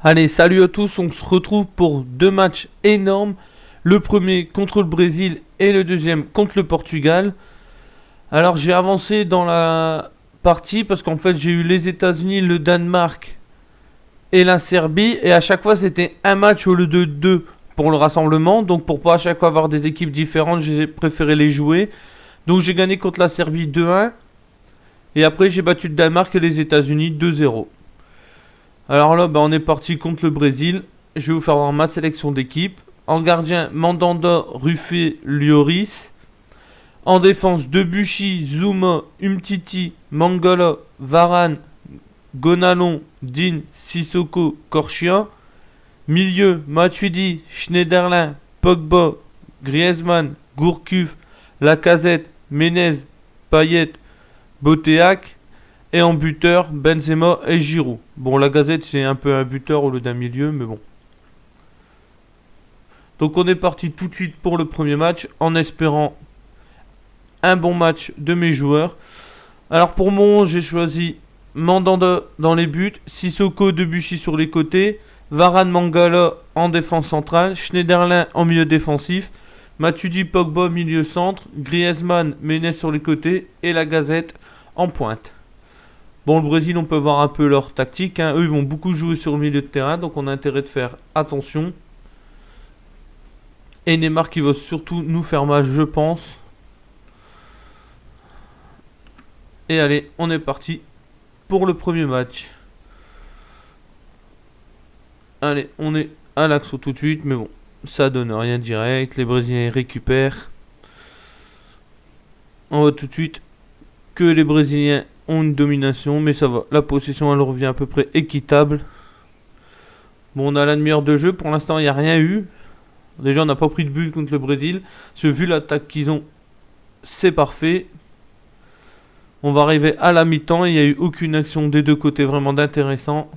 Allez, salut à tous, on se retrouve pour deux matchs énormes. Le premier contre le Brésil et le deuxième contre le Portugal. Alors j'ai avancé dans la partie parce qu'en fait j'ai eu les États-Unis, le Danemark et la Serbie. Et à chaque fois c'était un match au lieu de deux pour le rassemblement. Donc pour pas à chaque fois avoir des équipes différentes, j'ai préféré les jouer. Donc j'ai gagné contre la Serbie 2-1. Et après j'ai battu le Danemark et les États-Unis 2-0. Alors là, on est parti contre le Brésil. Je vais vous faire voir ma sélection d'équipe. En gardien, Mandanda, Ruffet, Lloris. En défense, Debuchy, Zouma, Umtiti, Mangala, Varane, Gonalon, Dean, Sissoko, Korchia. Milieu, Matuidi, Schneiderlin, Pogba, Griezmann, Gourcuff, Lacazette, Menez, Payet, Boteac. Et en buteur, Benzema et Giroud. Bon, la Gazette, c'est un peu un buteur au lieu d'un milieu, mais bon. Donc on est parti tout de suite pour le premier match, en espérant un bon match de mes joueurs. Alors pour mon, j'ai choisi Mandanda dans les buts, Sissoko, Debuchy sur les côtés, Varane, Mangala en défense centrale, Schneiderlin en milieu défensif, Matuidi, Pogba milieu centre, Griezmann, Menez sur les côtés et la Gazette en pointe. Bon, le Brésil, on peut voir un peu leur tactique. Eux, ils vont beaucoup jouer sur le milieu de terrain, donc on a intérêt de faire attention. Et Neymar qui va surtout nous faire mal, je pense. Et allez, on est parti pour le premier match. Allez, on est à l'action tout de suite, mais bon, ça donne rien direct. Les Brésiliens récupèrent. On voit tout de suite que les Brésiliens ont une domination, mais ça va. La possession, elle revient à peu près équitable. Bon, on a la demi-heure de jeu. Pour l'instant, il n'y a rien eu. Déjà, on n'a pas pris de but contre le Brésil. Parce que vu l'attaque qu'ils ont, c'est parfait. On va arriver à la mi-temps. Il n'y a eu aucune action des deux côtés vraiment d'intéressant.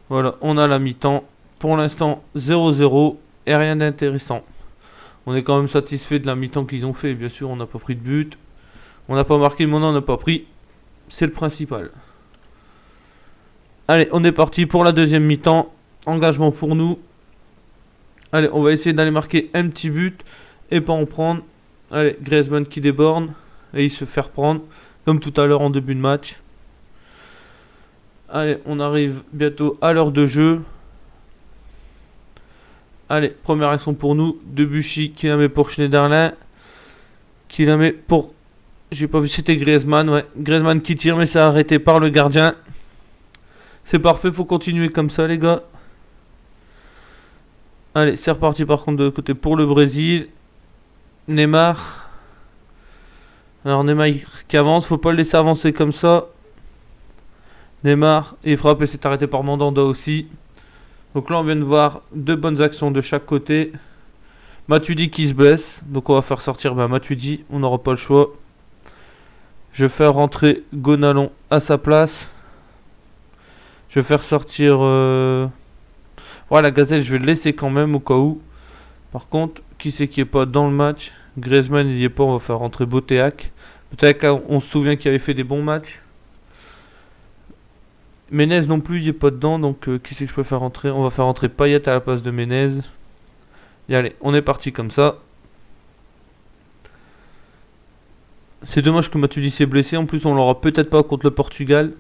Voilà, on a la mi-temps. Pour l'instant, 0-0 et rien d'intéressant. On est quand même satisfait de la mi-temps qu'ils ont fait. Bien sûr, on n'a pas pris de but. On n'a pas marqué, mais on n'a pas pris. C'est le principal. Allez, on est parti pour la deuxième mi-temps. Engagement pour nous. Allez, on va essayer d'aller marquer un petit but et pas en prendre. Allez, Griezmann qui déborde et il se fait reprendre comme tout à l'heure en début de match. Allez, on arrive bientôt à l'heure de jeu. Allez, première action pour nous. Debuchy qui la met pour Schneiderlin. Qui la met pour... J'ai pas vu, c'était Griezmann, ouais. Griezmann qui tire, mais c'est arrêté par le gardien. C'est parfait, faut continuer comme ça, les gars. Allez, c'est reparti par contre de l'autre côté pour le Brésil. Neymar. Alors Neymar qui avance, faut pas le laisser avancer comme ça. Neymar, il frappe et c'est arrêté par Mandanda aussi. Donc là, on vient de voir deux bonnes actions de chaque côté. Matuidi qui se blesse, donc on va faire sortir Matuidi, on n'aura pas le choix. Je vais faire rentrer Gonalon à sa place. Je vais faire sortir... la Gazelle, je vais le laisser quand même au cas où. Par contre, qui c'est qui est pas dans le match? Griezmann, il y est pas, on va faire rentrer Boteac. Peut-être qu'on se souvient qu'il avait fait des bons matchs. Menez non plus, il est pas dedans, donc qui c'est que je peux faire rentrer? On va faire rentrer Payet à la place de Menez. Et allez, on est parti comme ça. C'est dommage que Matuidi s'est blessé. En plus, on l'aura peut-être pas contre le Portugal.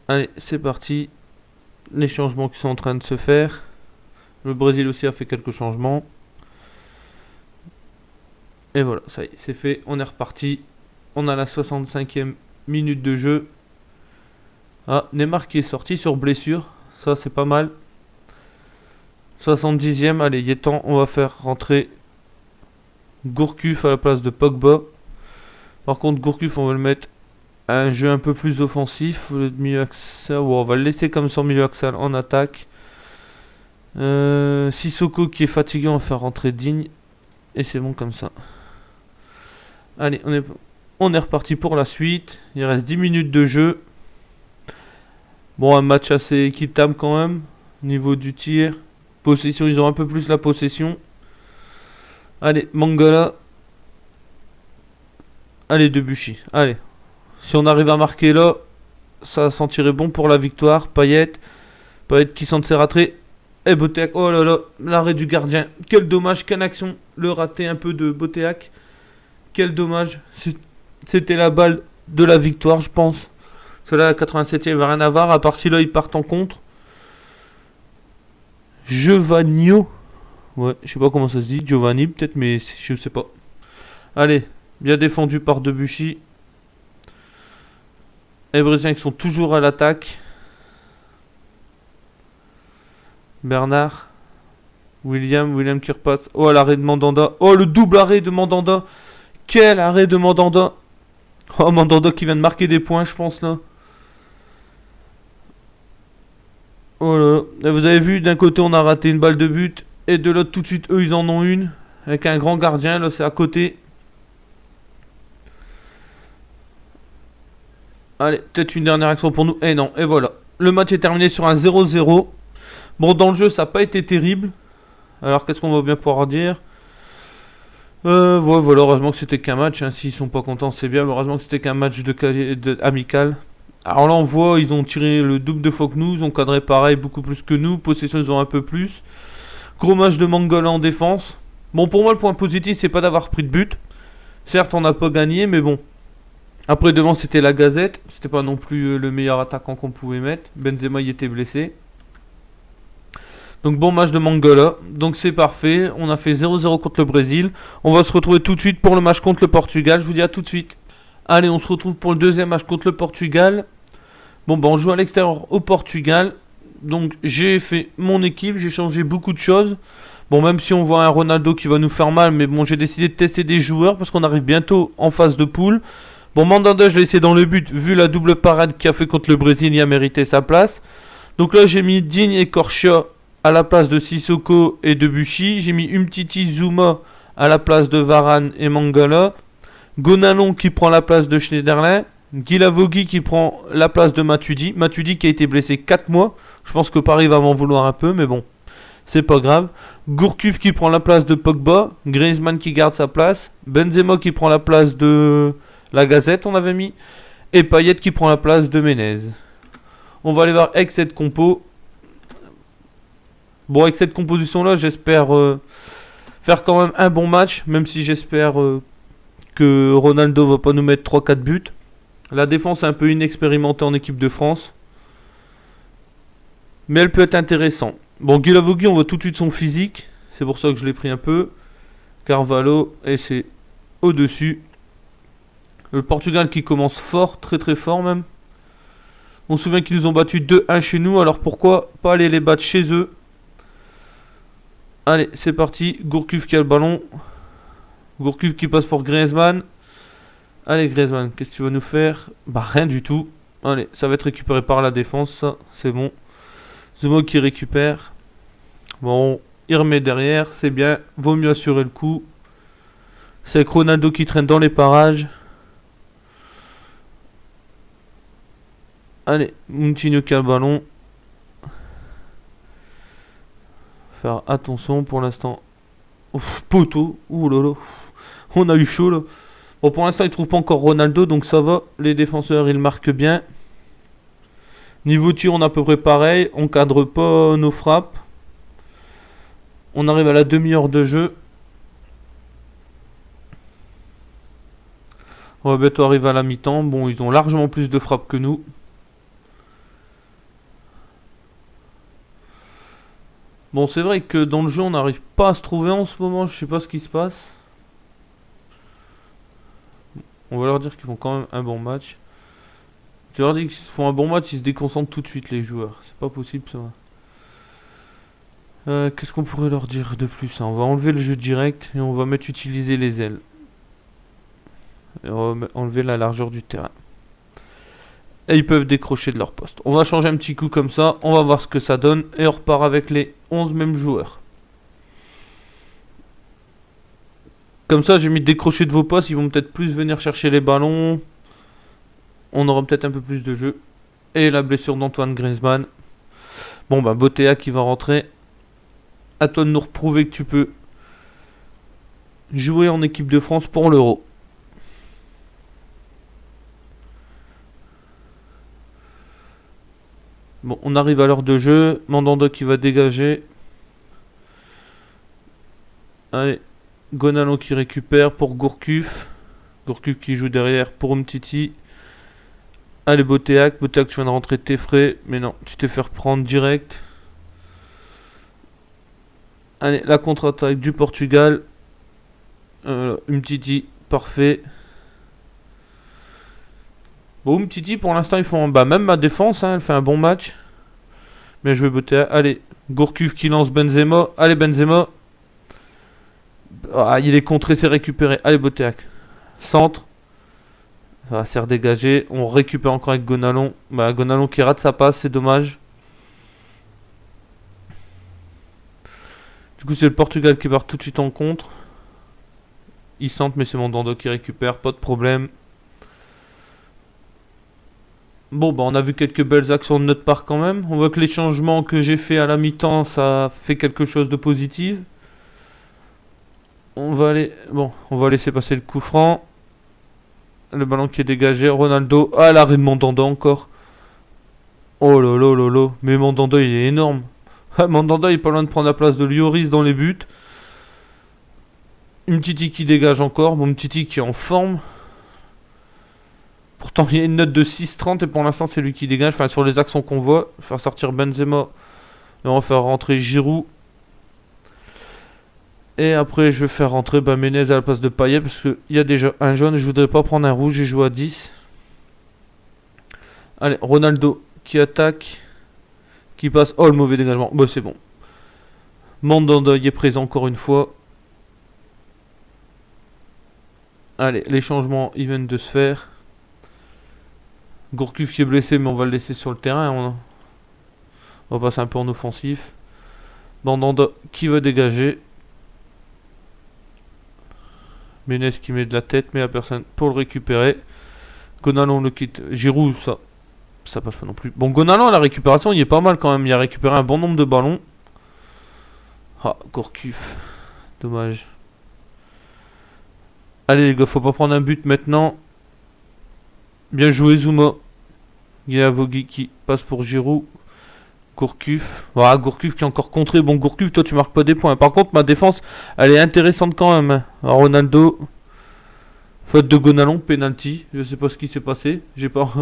Allez, c'est parti. Les changements qui sont en train de se faire. Le Brésil aussi a fait quelques changements. Et voilà, ça y est, c'est fait. On est reparti. On a la 65e minute de jeu. Ah, Neymar qui est sorti sur blessure. Ça, c'est pas mal. 70e, allez, il est temps. On va faire rentrer Gourcuff à la place de Pogba. Par contre, Gourcuff, on va le mettre à un jeu un peu plus offensif. Le milieu axial, on va le laisser comme son milieu axial en attaque. Sissoko qui est fatigué, on va faire rentrer Digne. Et c'est bon comme ça. Allez, on est reparti pour la suite. Il reste 10 minutes de jeu. Bon, un match assez équitable quand même. Au niveau du tir. Possession, ils ont un peu plus la possession. Allez, Mangala. Allez, Debuchy. Allez. Si on arrive à marquer là, ça sentirait bon pour la victoire. Payet qui s'en s'est raté. Et Boteac, oh là là, l'arrêt du gardien. Quel dommage, quelle action. Le raté un peu de Boteac. Quel dommage. C'était la balle de la victoire, je pense. Cela, à 87e, il va rien avoir. À part si là, ils partent en contre. Giovanni. Ouais, je sais pas comment ça se dit. Giovanni, peut-être, mais je sais pas. Allez, bien défendu par Debuchy. Les Brésiliens qui sont toujours à l'attaque. Bernard. William qui repasse. Oh, l'arrêt de Mandanda. Oh, le double arrêt de Mandanda. Quel arrêt de Mandanda. Oh, Mandanda qui vient de marquer des points, je pense, là. Oh là là. Vous avez vu, d'un côté, on a raté une balle de but. Et de l'autre, tout de suite, eux, ils en ont une. Avec un grand gardien, là, c'est à côté. Allez, peut-être une dernière action pour nous. Et non, et voilà. Le match est terminé sur un 0-0. Bon, dans le jeu, ça n'a pas été terrible. Alors, qu'est-ce qu'on va bien pouvoir dire? Ouais, voilà, heureusement que c'était qu'un match. Hein. S'ils sont pas contents, c'est bien. Mais heureusement que c'était qu'un match amical. Alors là, on voit, ils ont tiré le double de fois que nous. Ils ont cadré pareil, beaucoup plus que nous. Possession, ils ont un peu plus. Gros match de Mangala en défense. Bon, pour moi, le point positif, c'est pas d'avoir pris de but. Certes, on n'a pas gagné, mais bon. Après, devant, c'était la Gazette. C'était pas non plus le meilleur attaquant qu'on pouvait mettre. Benzema y était blessé. Donc bon match de Mangala. Donc c'est parfait. On a fait 0-0 contre le Brésil. On va se retrouver tout de suite pour le match contre le Portugal. Je vous dis à tout de suite. Allez, on se retrouve pour le deuxième match contre le Portugal. Bon, on joue à l'extérieur au Portugal. Donc j'ai fait mon équipe. J'ai changé beaucoup de choses. Bon, même si on voit un Ronaldo qui va nous faire mal. Mais bon, j'ai décidé de tester des joueurs parce qu'on arrive bientôt en phase de poule. Bon, Mandanda, je l'ai laissé dans le but. Vu la double parade qu'il a fait contre le Brésil, il a mérité sa place. Donc là, j'ai mis Digne et Corchia à la place de Sissoko et Debuchy. J'ai mis Umtiti Zuma à la place de Varane et Mangala. Gonalon qui prend la place de Schneiderlin. Guilavogui qui prend la place de Matuidi. Matuidi qui a été blessé 4 mois. Je pense que Paris va m'en vouloir un peu, mais bon, c'est pas grave. Gourcuff qui prend la place de Pogba. Griezmann qui garde sa place. Benzema qui prend la place de la Gazette, on avait mis. Et Payet qui prend la place de Menez. On va aller voir avec cette compo. Bon, avec cette composition-là, j'espère faire quand même un bon match. Même si j'espère que Ronaldo va pas nous mettre 3-4 buts. La défense est un peu inexpérimentée en équipe de France. Mais elle peut être intéressante. Bon, Guilavogui, on voit tout de suite son physique. C'est pour ça que je l'ai pris un peu. Carvalho, et c'est au-dessus. Le Portugal qui commence fort, très très fort même. On se souvient qu'ils nous ont battu 2-1 chez nous, alors pourquoi pas aller les battre chez eux? Allez, c'est parti. Gourcuff qui a le ballon. Gourcuff qui passe pour Griezmann. Allez Griezmann, qu'est-ce que tu vas nous faire? Bah rien du tout. Allez, ça va être récupéré par la défense, ça, c'est bon. Zuma qui récupère. Bon, il remet derrière, c'est bien. Vaut mieux assurer le coup. C'est Ronaldo qui traîne dans les parages. Allez, Moutinho qui a le ballon. Faire attention pour l'instant. Poteau. Ouh là là. On a eu chaud là. Bon, pour l'instant, ils ne trouvent pas encore Ronaldo, donc ça va. Les défenseurs, ils marquent bien. Niveau tir, on est à peu près pareil. On cadre pas nos frappes. On arrive à la demi-heure de jeu. On va bientôt arriver à la mi-temps. Bon, ils ont largement plus de frappes que nous. Bon, c'est vrai que dans le jeu, on n'arrive pas à se trouver en ce moment. Je sais pas ce qui se passe. On va leur dire qu'ils font quand même un bon match. Tu leur dis qu'ils font un bon match, ils se déconcentrent tout de suite, les joueurs. C'est pas possible, ça. Qu'est-ce qu'on pourrait leur dire de plus? On va enlever le jeu direct et on va mettre utiliser les ailes. Et on va enlever la largeur du terrain. Et ils peuvent décrocher de leur poste. On va changer un petit coup comme ça. On va voir ce que ça donne. Et on repart avec les 11 mêmes joueurs. Comme ça, j'ai mis décrocher de vos postes. Ils vont peut-être plus venir chercher les ballons. On aura peut-être un peu plus de jeu. Et la blessure d'Antoine Griezmann. Bon, bah, Botea qui va rentrer. À toi de nous reprouver que tu peux jouer en équipe de France pour l'Euro. Bon, on arrive à l'heure de jeu. Mandanda qui va dégager. Allez, Gonalon qui récupère pour Gourcuff. Gourcuff qui joue derrière pour Umtiti. Allez, Boteac. Boteac, tu viens de rentrer tes frais. Mais non, tu t'es fait reprendre direct. Allez, la contre-attaque du Portugal. Umtiti, parfait. Bon, Umtiti, pour l'instant, ils font... Bah, même ma défense, hein, elle fait un bon match. Bien joué, Boteac. Allez, Gourcuff qui lance Benzema. Allez, Benzema. Ah, il est contré, c'est récupéré. Allez, Boteac. Centre. Ça va, c'est redégagé. On récupère encore avec Gonalon. Bah, Gonalon qui rate sa passe, c'est dommage. Du coup, c'est le Portugal qui part tout de suite en contre. Il centre, mais c'est Mandanda qui récupère. Pas de problème. Bon, bah, on a vu quelques belles actions de notre part quand même. On voit que les changements que j'ai fait à la mi-temps, ça fait quelque chose de positif. On va aller... Bon, on va laisser passer le coup franc. Le ballon qui est dégagé. Ronaldo. Ah, l'arrêt de Mandanda encore. Oh là là là là. Mais Mandanda, il est énorme. Mandanda, il est pas loin de prendre la place de Lloris dans les buts. Umtiti qui dégage encore. Bon, Umtiti qui est en forme. Pourtant, il y a une note de 6,30 et pour l'instant, c'est lui qui dégage. Enfin, sur les actions qu'on voit. Faire sortir Benzema. Et on va faire rentrer Giroud. Et après, je vais faire rentrer Menez à la place de Payet parce qu'il y a déjà un jaune. Je voudrais pas prendre un rouge. J'ai joué à 10. Allez, Ronaldo qui attaque. Qui passe. Oh, le mauvais dégagement. Bah, c'est bon. Mandanda y est présent encore une fois. Allez, les changements, ils viennent de se faire. Gourcuff qui est blessé, mais on va le laisser sur le terrain. On va passer un peu en offensif. Mandanda qui va dégager. Menez qui met de la tête, mais il n'y a personne pour le récupérer. Gonalon le quitte. Giroud, ça passe pas non plus. Bon, Gonalon à la récupération, il est pas mal quand même. Il a récupéré un bon nombre de ballons. Ah, Gourcuff. Dommage. Allez les gars, faut pas prendre un but maintenant. Bien joué Zouma. Il y a Vogui qui passe pour Giroud. Gourcuff. Voilà, Gourcuff qui est encore contré. Bon, Gourcuff, toi tu marques pas des points. Par contre, ma défense, elle est intéressante quand même. Ronaldo. Faute de Gonalon, penalty. Je sais pas ce qui s'est passé. J'ai pas.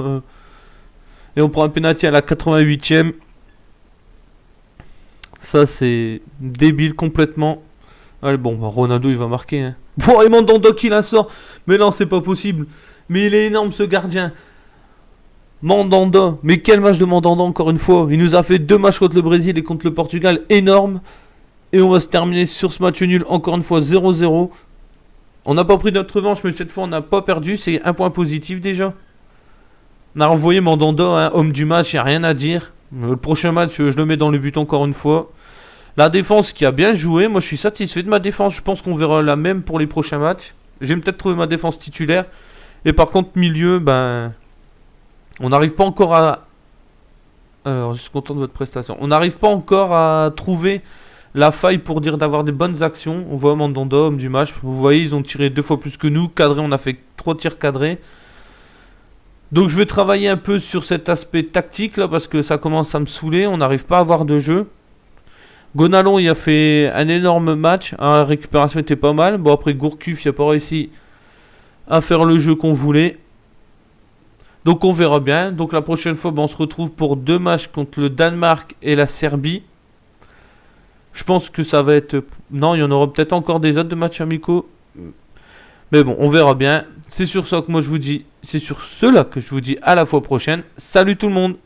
Et on prend un penalty à la 88e. Ça, c'est débile complètement. Allez, bon, bah, Ronaldo il va marquer. Hein. Bon, et Mandanda qui la sort. Mais non, c'est pas possible. Mais il est énorme ce gardien. Mandanda. Mais quel match de Mandanda encore une fois. Il nous a fait 2 matchs contre le Brésil et contre le Portugal. Énorme. Et on va se terminer sur ce match nul encore une fois 0-0. On n'a pas pris notre revanche, mais cette fois on n'a pas perdu. C'est un point positif déjà. On a renvoyé Mandanda, hein, homme du match, il n'y a rien à dire. Le prochain match, je le mets dans le but encore une fois. La défense qui a bien joué. Moi je suis satisfait de ma défense. Je pense qu'on verra la même pour les prochains matchs. J'ai peut-être trouvé ma défense titulaire. Et par contre, milieu, ben... On n'arrive pas encore à... Alors, je suis content de votre prestation. On n'arrive pas encore à trouver la faille pour dire d'avoir des bonnes actions. On voit Mandanda, homme du match. Vous voyez, ils ont tiré 2 fois plus que nous. Cadré, on a fait 3 tirs cadrés. Donc je vais travailler un peu sur cet aspect tactique là parce que ça commence à me saouler. On n'arrive pas à avoir de jeu. Gonalon, il a fait un énorme match. La récupération était pas mal. Bon, après Gourcuff, il n'a pas réussi à faire le jeu qu'on voulait. Donc on verra bien. Donc la prochaine fois, on se retrouve pour 2 matchs contre le Danemark et la Serbie. Je pense que ça va être... Non, il y en aura peut-être encore des autres de matchs amicaux. Mais bon, on verra bien. C'est sur ça que moi je vous dis... C'est sur cela que je vous dis à la fois prochaine. Salut tout le monde!